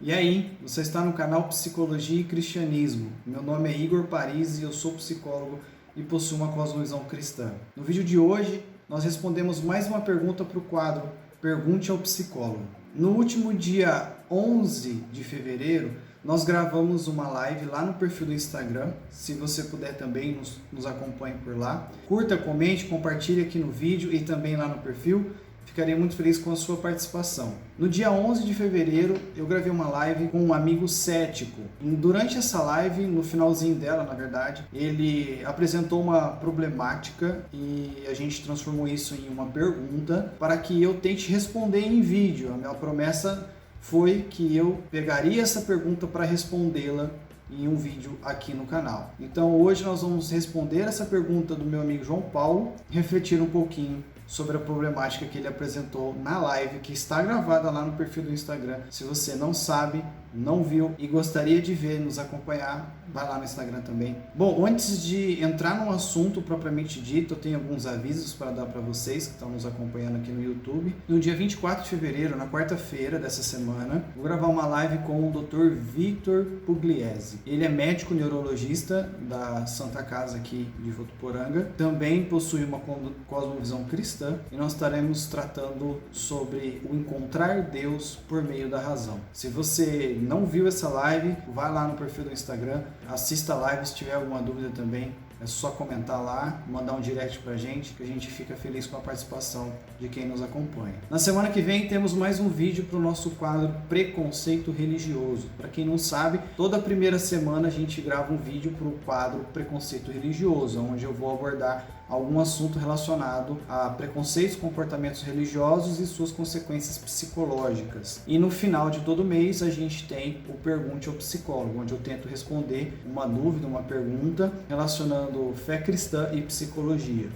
E aí, você está no canal Psicologia e Cristianismo. Meu nome é Igor Paris e eu sou psicólogo e possuo uma cosmovisão cristã. No vídeo de hoje, nós respondemos mais uma pergunta para o quadro Pergunte ao Psicólogo. No último dia 11 de fevereiro, nós gravamos uma live lá no perfil do Instagram. Se você puder também, nos acompanhe por lá. Curta, comente, compartilhe aqui no vídeo e também lá no perfil. Ficarei muito feliz com a sua participação. No dia 11 de fevereiro, eu gravei uma live com um amigo cético. E durante essa live, no finalzinho dela, na verdade, ele apresentou uma problemática e a gente transformou isso em uma pergunta para que eu tente responder em vídeo. A minha promessa foi que eu pegaria essa pergunta para respondê-la em um vídeo aqui no canal. Então hoje nós vamos responder essa pergunta do meu amigo João Paulo, refletir um pouquinho sobre a problemática que ele apresentou na live, que está gravada lá no perfil do Instagram. Se você não sabe, não viu e gostaria de ver, nos acompanhar, vai lá no Instagram também. Bom, antes de entrar no assunto propriamente dito, eu tenho alguns avisos para dar para vocês que estão nos acompanhando aqui no YouTube. No dia 24 de fevereiro, na quarta-feira dessa semana, vou gravar uma live com o Dr. Victor Pugliese. Ele é médico neurologista da Santa Casa aqui de Votuporanga. Também possui uma cosmovisão cristã e nós estaremos tratando sobre o encontrar Deus por meio da razão. Se você não viu essa live, vai lá no perfil do Instagram, assista a live. Se tiver alguma dúvida também, é só comentar lá, mandar um direct pra gente, que a gente fica feliz com a participação de quem nos acompanha. Na semana que vem temos mais um vídeo para o nosso quadro Preconceito Religioso. Para quem não sabe, toda primeira semana a gente grava um vídeo para o quadro Preconceito Religioso, onde eu vou abordar algum assunto relacionado a preconceitos, comportamentos religiosos e suas consequências psicológicas. E no final de todo mês a gente tem o Pergunte ao Psicólogo, onde eu tento responder uma dúvida, uma pergunta relacionando fé cristã e psicologia.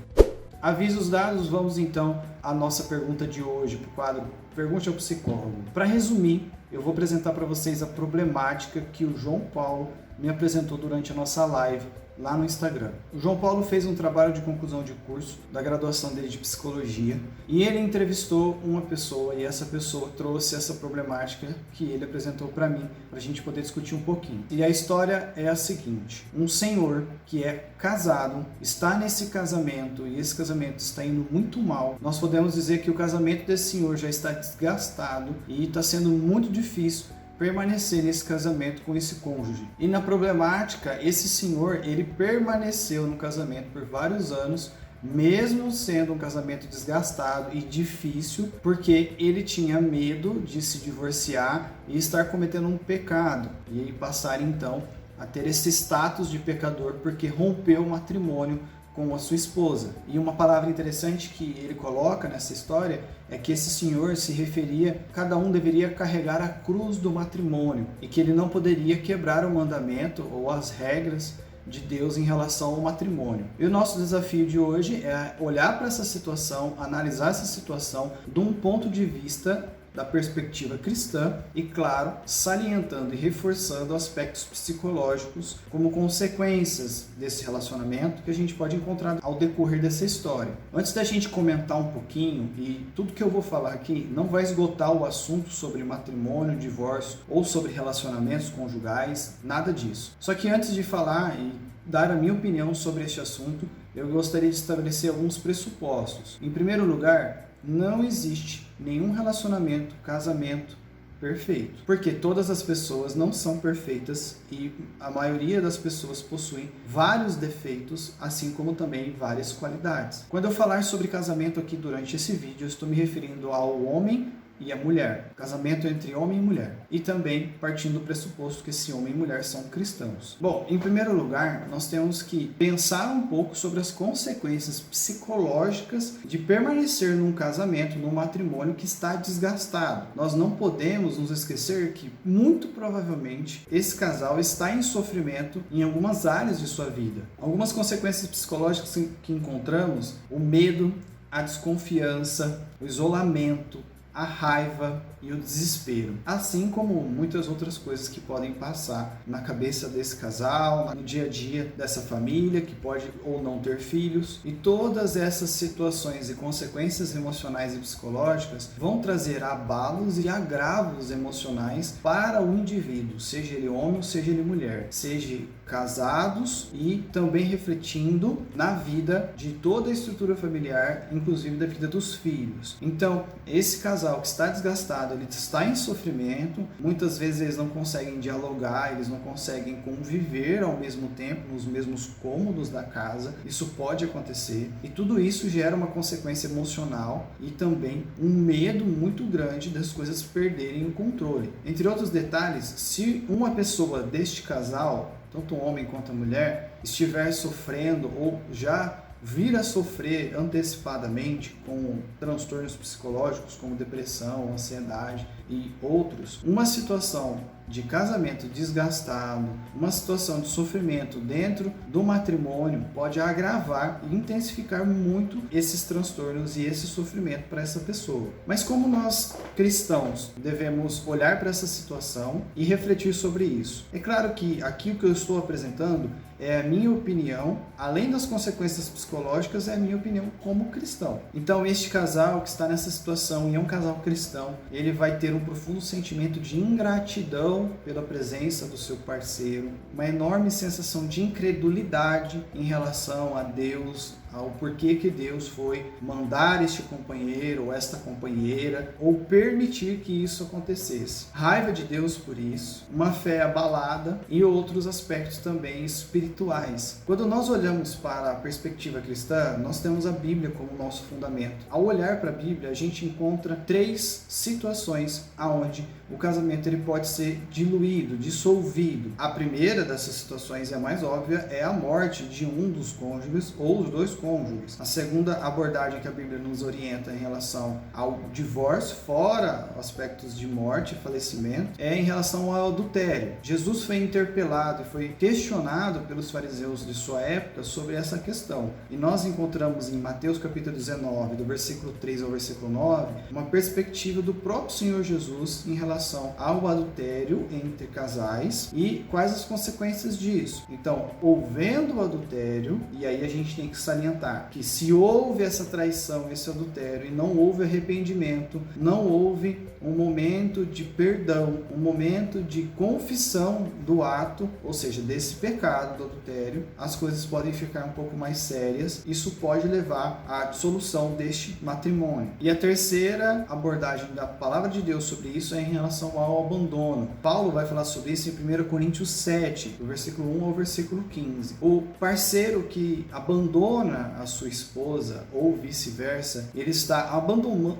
Avisos dados, vamos então à nossa pergunta de hoje, para o quadro Pergunte ao Psicólogo. Para resumir, eu vou apresentar para vocês a problemática que o João Paulo me apresentou durante a nossa live lá no Instagram. O João Paulo fez um trabalho de conclusão de curso da graduação dele de psicologia e ele entrevistou uma pessoa e essa pessoa trouxe essa problemática que ele apresentou para mim, para a gente poder discutir um pouquinho. E a história é a seguinte: um senhor que é casado, está nesse casamento e esse casamento está indo muito mal. Nós podemos dizer que o casamento desse senhor já está desgastado e está sendo muito difícil permanecer nesse casamento com esse cônjuge. E na problemática, esse senhor, ele permaneceu no casamento por vários anos, mesmo sendo um casamento desgastado e difícil, porque ele tinha medo de se divorciar e estar cometendo um pecado, e passar então a ter esse status de pecador porque rompeu o matrimônio com a sua esposa. E uma palavra interessante que ele coloca nessa história é que esse senhor se referia, cada um deveria carregar a cruz do matrimônio e que ele não poderia quebrar o mandamento ou as regras de Deus em relação ao matrimônio. E o nosso desafio de hoje é olhar para essa situação, analisar essa situação de um ponto de vista da perspectiva cristã e, claro, salientando e reforçando aspectos psicológicos como consequências desse relacionamento que a gente pode encontrar ao decorrer dessa história. Antes da gente comentar um pouquinho, e tudo que eu vou falar aqui não vai esgotar o assunto sobre matrimônio, divórcio ou sobre relacionamentos conjugais, nada disso. Só que antes de falar e dar a minha opinião sobre este assunto, eu gostaria de estabelecer alguns pressupostos. Em primeiro lugar, não existe nenhum relacionamento, casamento perfeito, porque todas as pessoas não são perfeitas e a maioria das pessoas possuem vários defeitos, assim como também várias qualidades. Quando eu falar sobre casamento aqui durante esse vídeo, eu estou me referindo ao homem e a mulher, casamento entre homem e mulher, e também partindo do pressuposto que esse homem e mulher são cristãos. Bom, em primeiro lugar, nós temos que pensar um pouco sobre as consequências psicológicas de permanecer num casamento, num matrimônio que está desgastado. Nós não podemos nos esquecer que, muito provavelmente, esse casal está em sofrimento em algumas áreas de sua vida. Algumas consequências psicológicas que encontramos: o medo, a desconfiança, o isolamento, a raiva e o desespero, assim como muitas outras coisas que podem passar na cabeça desse casal, no dia a dia dessa família que pode ou não ter filhos. E todas essas situações e consequências emocionais e psicológicas vão trazer abalos e agravos emocionais para o indivíduo, seja ele homem ou seja ele mulher, seja casados, e também refletindo na vida de toda a estrutura familiar, inclusive da vida dos filhos. Então, esse casal que está desgastado, ele está em sofrimento, muitas vezes eles não conseguem dialogar, eles não conseguem conviver ao mesmo tempo nos mesmos cômodos da casa. Isso pode acontecer, e tudo isso gera uma consequência emocional e também um medo muito grande das coisas perderem o controle. Entre outros detalhes, se uma pessoa deste casal, tanto o homem quanto a mulher, estiver sofrendo ou já vir a sofrer antecipadamente com transtornos psicológicos como depressão, ansiedade e outros, uma situação de casamento desgastado, uma situação de sofrimento dentro do matrimônio pode agravar e intensificar muito esses transtornos e esse sofrimento para essa pessoa. Mas como nós cristãos devemos olhar para essa situação e refletir sobre isso? É claro que aqui o que eu estou apresentando é a minha opinião, além das consequências psicológicas, é a minha opinião como cristão. Então, este casal que está nessa situação e é um casal cristão, ele vai ter um profundo sentimento de ingratidão pela presença do seu parceiro, uma enorme sensação de incredulidade em relação a Deus, ao porquê que Deus foi mandar este companheiro ou esta companheira, ou permitir que isso acontecesse. Raiva de Deus por isso, uma fé abalada e outros aspectos também espirituais. Quando nós olhamos para a perspectiva cristã, nós temos a Bíblia como nosso fundamento. Ao olhar para a Bíblia, a gente encontra 3 situações aonde o casamento ele pode ser diluído, dissolvido. A primeira dessas situações, e a mais óbvia, é a morte de um dos cônjuges ou os dois cônjuges. A segunda abordagem que a Bíblia nos orienta em relação ao divórcio, fora aspectos de morte e falecimento, é em relação ao adultério. Jesus foi interpelado e foi questionado pelos fariseus de sua época sobre essa questão. E nós encontramos em Mateus capítulo 19, do versículo 3 ao versículo 9, uma perspectiva do próprio Senhor Jesus em relação ao adultério entre casais e quais as consequências disso. Então, houvendo o adultério, e aí a gente tem que salientar que se houve essa traição, esse adultério, e não houve arrependimento, não houve um momento de perdão, um momento de confissão do ato, ou seja, desse pecado do adultério, as coisas podem ficar um pouco mais sérias. Isso pode levar à dissolução deste matrimônio. E a terceira abordagem da palavra de Deus sobre isso é em relação ao abandono. Paulo vai falar sobre isso em 1 Coríntios 7, do versículo 1 ao versículo 15. O parceiro que abandona a sua esposa, ou vice-versa, ele está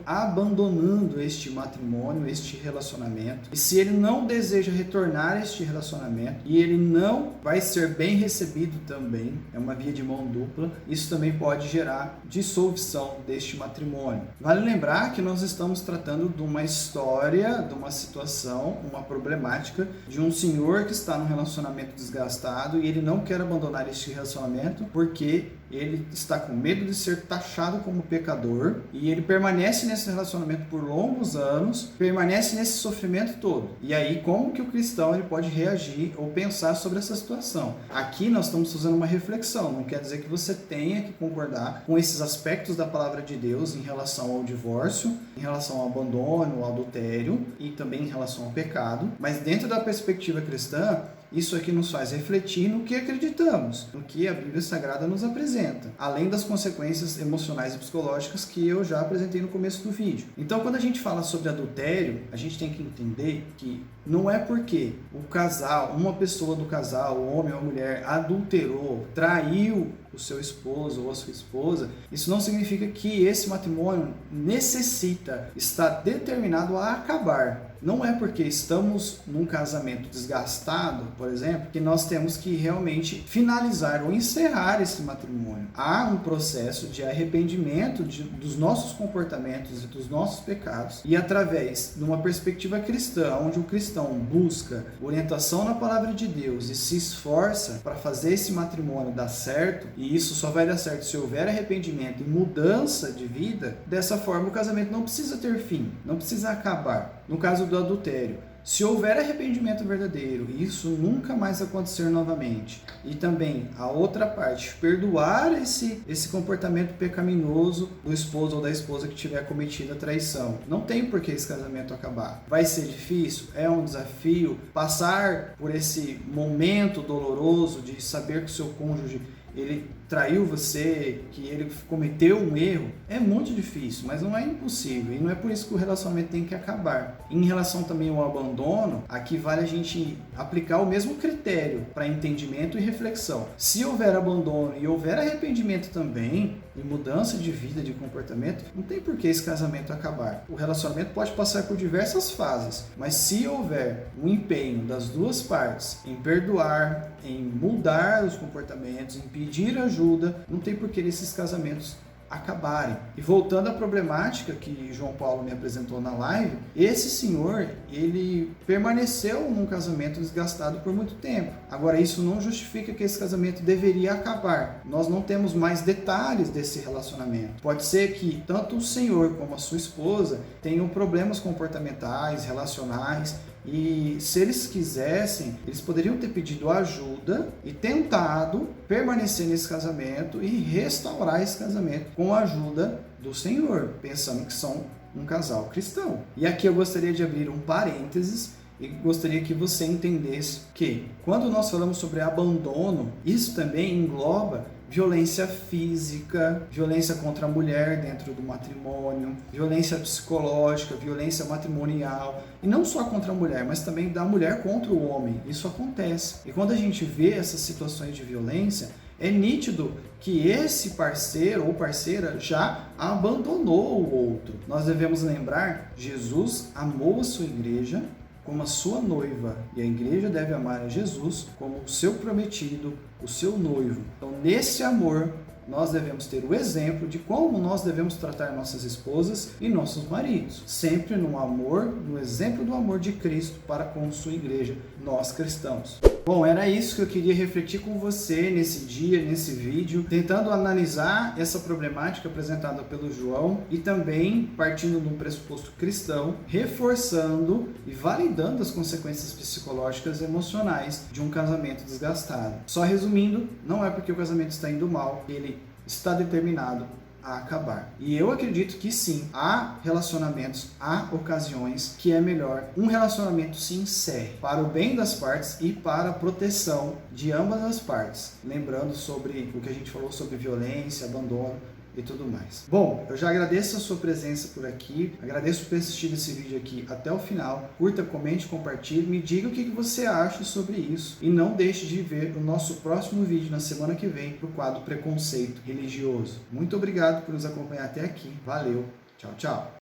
abandonando este matrimônio, este relacionamento. E se ele não deseja retornar a este relacionamento, e ele não vai ser bem recebido também, é uma via de mão dupla, isso também pode gerar dissolução deste matrimônio. Vale lembrar que nós estamos tratando de uma história, de uma situação, uma problemática de um senhor que está num relacionamento desgastado e ele não quer abandonar este relacionamento porque ele está com medo de ser taxado como pecador, e ele permanece nesse relacionamento por longos anos, permanece nesse sofrimento todo. E aí, como que o cristão ele pode reagir ou pensar sobre essa situação? Aqui nós estamos fazendo uma reflexão, não quer dizer que você tenha que concordar com esses aspectos da palavra de Deus em relação ao divórcio, em relação ao abandono, ao adultério e também em relação ao pecado, mas dentro da perspectiva cristã, isso aqui nos faz refletir no que acreditamos, no que a Bíblia Sagrada nos apresenta, além das consequências emocionais e psicológicas que eu já apresentei no começo do vídeo. Então, quando a gente fala sobre adultério, a gente tem que entender que não é porque o casal, uma pessoa do casal, o homem ou a mulher, adulterou, traiu o seu esposo ou a sua esposa, isso não significa que esse matrimônio necessita, está determinado a acabar. Não é porque estamos num casamento desgastado, por exemplo, que nós temos que realmente finalizar ou encerrar esse matrimônio. Há um processo de arrependimento dos nossos comportamentos e dos nossos pecados, e através de uma perspectiva cristã, onde o cristão busca orientação na palavra de Deus e se esforça para fazer esse matrimônio dar certo, e isso só vai dar certo se houver arrependimento e mudança de vida. Dessa forma, o casamento não precisa ter fim, não precisa acabar. No caso do adultério, se houver arrependimento verdadeiro e isso nunca mais acontecer novamente, e também a outra parte, perdoar esse comportamento pecaminoso do esposo ou da esposa que tiver cometido a traição, não tem por que esse casamento acabar. Vai ser difícil, é um desafio passar por esse momento doloroso de saber que o seu cônjuge ele traiu você, que ele cometeu um erro. É muito difícil, mas não é impossível, e não é por isso que o relacionamento tem que acabar. Em relação também ao abandono, aqui vale a gente aplicar o mesmo critério para entendimento e reflexão. Se houver abandono e houver arrependimento também, e mudança de vida, de comportamento, não tem por que esse casamento acabar. O relacionamento pode passar por diversas fases, mas se houver um empenho das duas partes em perdoar, em mudar os comportamentos, em pedir ajuda, não tem por que esses casamentos acabarem. E voltando à problemática que João Paulo me apresentou na live, esse senhor, ele permaneceu num casamento desgastado por muito tempo. Agora, isso não justifica que esse casamento deveria acabar. Nós não temos mais detalhes desse relacionamento. Pode ser que tanto o senhor como a sua esposa tenham problemas comportamentais, relacionais, e se eles quisessem, eles poderiam ter pedido ajuda e tentado permanecer nesse casamento e restaurar esse casamento com a ajuda do Senhor, pensando que são um casal cristão. E aqui eu gostaria de abrir um parênteses e gostaria que você entendesse que quando nós falamos sobre abandono, isso também engloba violência física, violência contra a mulher dentro do matrimônio, violência psicológica, violência matrimonial, e não só contra a mulher, mas também da mulher contra o homem. Isso acontece. E quando a gente vê essas situações de violência, é nítido que esse parceiro ou parceira já abandonou o outro. Nós devemos lembrar, Jesus amou a sua igreja como a sua noiva, e a igreja deve amar a Jesus como o seu prometido, o seu noivo. Então, nesse amor, nós devemos ter o exemplo de como nós devemos tratar nossas esposas e nossos maridos, sempre no amor, no exemplo do amor de Cristo para com sua igreja, nós cristãos. Bom, era isso que eu queria refletir com você nesse dia, nesse vídeo, tentando analisar essa problemática apresentada pelo João e também partindo de um pressuposto cristão, reforçando e validando as consequências psicológicas e emocionais de um casamento desgastado. Só resumindo, não é porque o casamento está indo mal que ele está determinado a acabar. E eu acredito que sim, há relacionamentos, há ocasiões que é melhor um relacionamento se encerre para o bem das partes e para a proteção de ambas as partes. Lembrando sobre o que a gente falou sobre violência, abandono e tudo mais. Bom, eu já agradeço a sua presença por aqui, agradeço por ter assistido esse vídeo aqui até o final. Curta, comente, compartilhe, me diga o que você acha sobre isso e não deixe de ver o nosso próximo vídeo na semana que vem para o quadro Preconceito Religioso. Muito obrigado por nos acompanhar até aqui. Valeu, tchau, tchau.